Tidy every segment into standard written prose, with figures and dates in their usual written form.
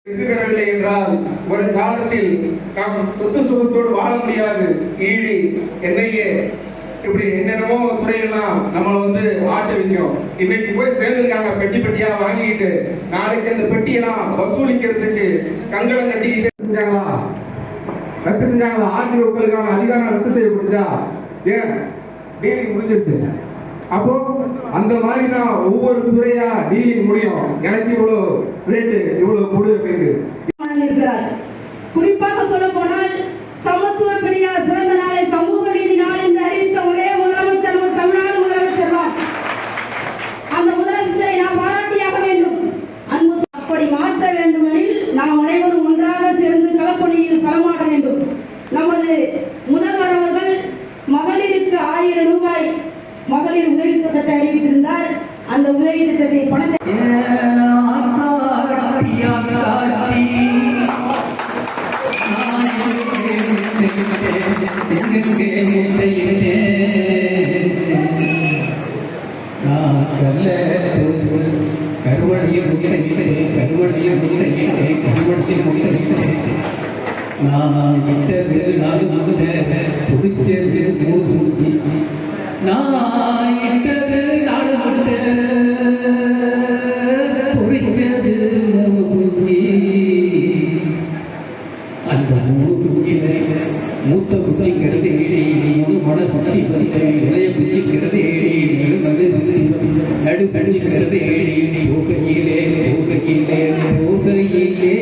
இருக்கிறவில்லை என்றால் ஒரு காலத்தில் நாம் சொத்து சுகத்தோடு வாழ முடியாது. ஈழி என்ஐஏ இப்படி என்னென்னமோ துறையெல்லாம் நம்மளை வந்து ஆட்ட வைக்கும். இன்னைக்கு போய் சேர்ந்துருக்காங்க பெட்டி பெட்டியா வாங்கிட்டு. நாளைக்கு அந்த பெட்டியெல்லாம் வசூலிக்கிறதுக்கு கங்கலம் கட்டிக்கிட்டு செஞ்சாங்களா, ரத்து செஞ்சாங்களா? ஆர்டிஓக்களுக்கான அதிகாரம் ரத்து செய்யப்படுச்சா? ஏன் டீலிங் முடிஞ்சிருச்சு. அப்போ அந்த மாதிரி தான் ஒவ்வொரு துறையா டீலிங் முடியும். எனக்கு இவ்வளவு ரேட்டு, இவ்வளவு கொடு இருக்கிறார். குறிப்பாக சொல்ல போனால் சமத்துவ பெரியார் பிறந்த நாளை சமூக நீதி நாள் என்று அறிவித்த ஒரே முதலமைச்சர் நம்ம தமிழ்நாடு முதலமைச்சர் தான். அந்த முதலமைச்சரை நாம் பாராட்டியாக வேண்டும். அன்பு அப்படி மாற்ற வேண்டுமெனில் நாம் அனைவரும் ஒன்றாக சேர்ந்து களப்பணியில் களமாட வேண்டும். நமது முதல்வர் அவர்கள் மகளிருக்கு 1000 ரூபாய் மகளிர் உதவி திட்டத்தை அறிவித்திருந்தார். அந்த உதவி திட்டத்தை பணத்தை மூத்த குத்திக்கிறது ஏழை மன சுற்றி இளைய குத்திக்கிறது ஏழை நடு நடுக்கிறது ஏழை போகையிலே போகையிலே போகையிலே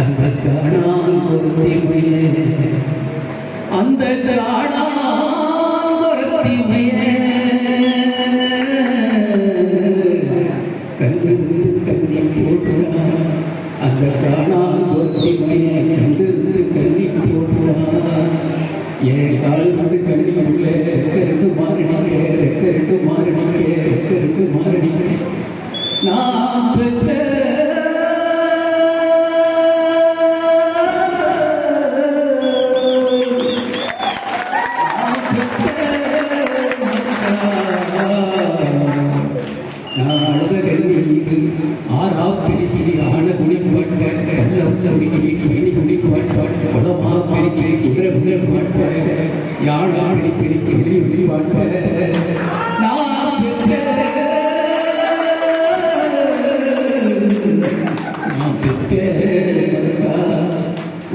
அந்த காணான் ஒருத்திமையே அந்த காணான் ஒருத்திமையே கண்டு கண்ணி போட்டுறான். அந்த காணான் ஒருத்திமையை கண்டு கண்ணி போட்டுறான். ஏழு கால் வந்து கண்ணி உள்ளே ரெண்டு மாறடிக்க ரெண்டு மாறடிக்க ரெண்டு மாறடிக்க நான் பெற்ற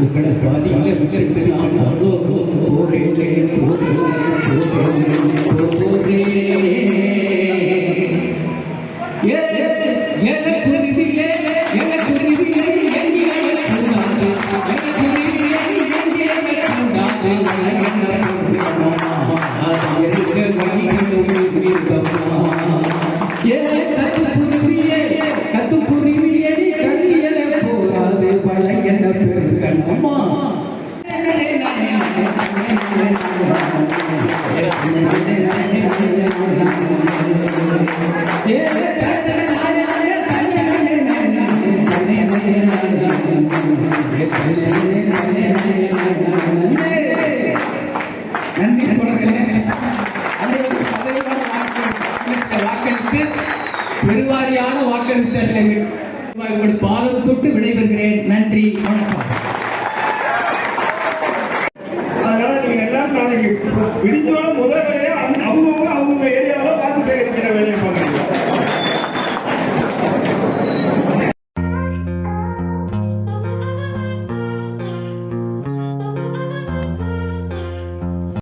உங்களை பாதியில விட்டு நான் பெருவாரியான வாக்களித்த பாலம் தொட்டு விடைபெறுகிறேன். நன்றி, வணக்கம். அதனால நீங்க எல்லாரும் நாளைக்கு விடிஞ்சோட முதல் வேலையா அவங்க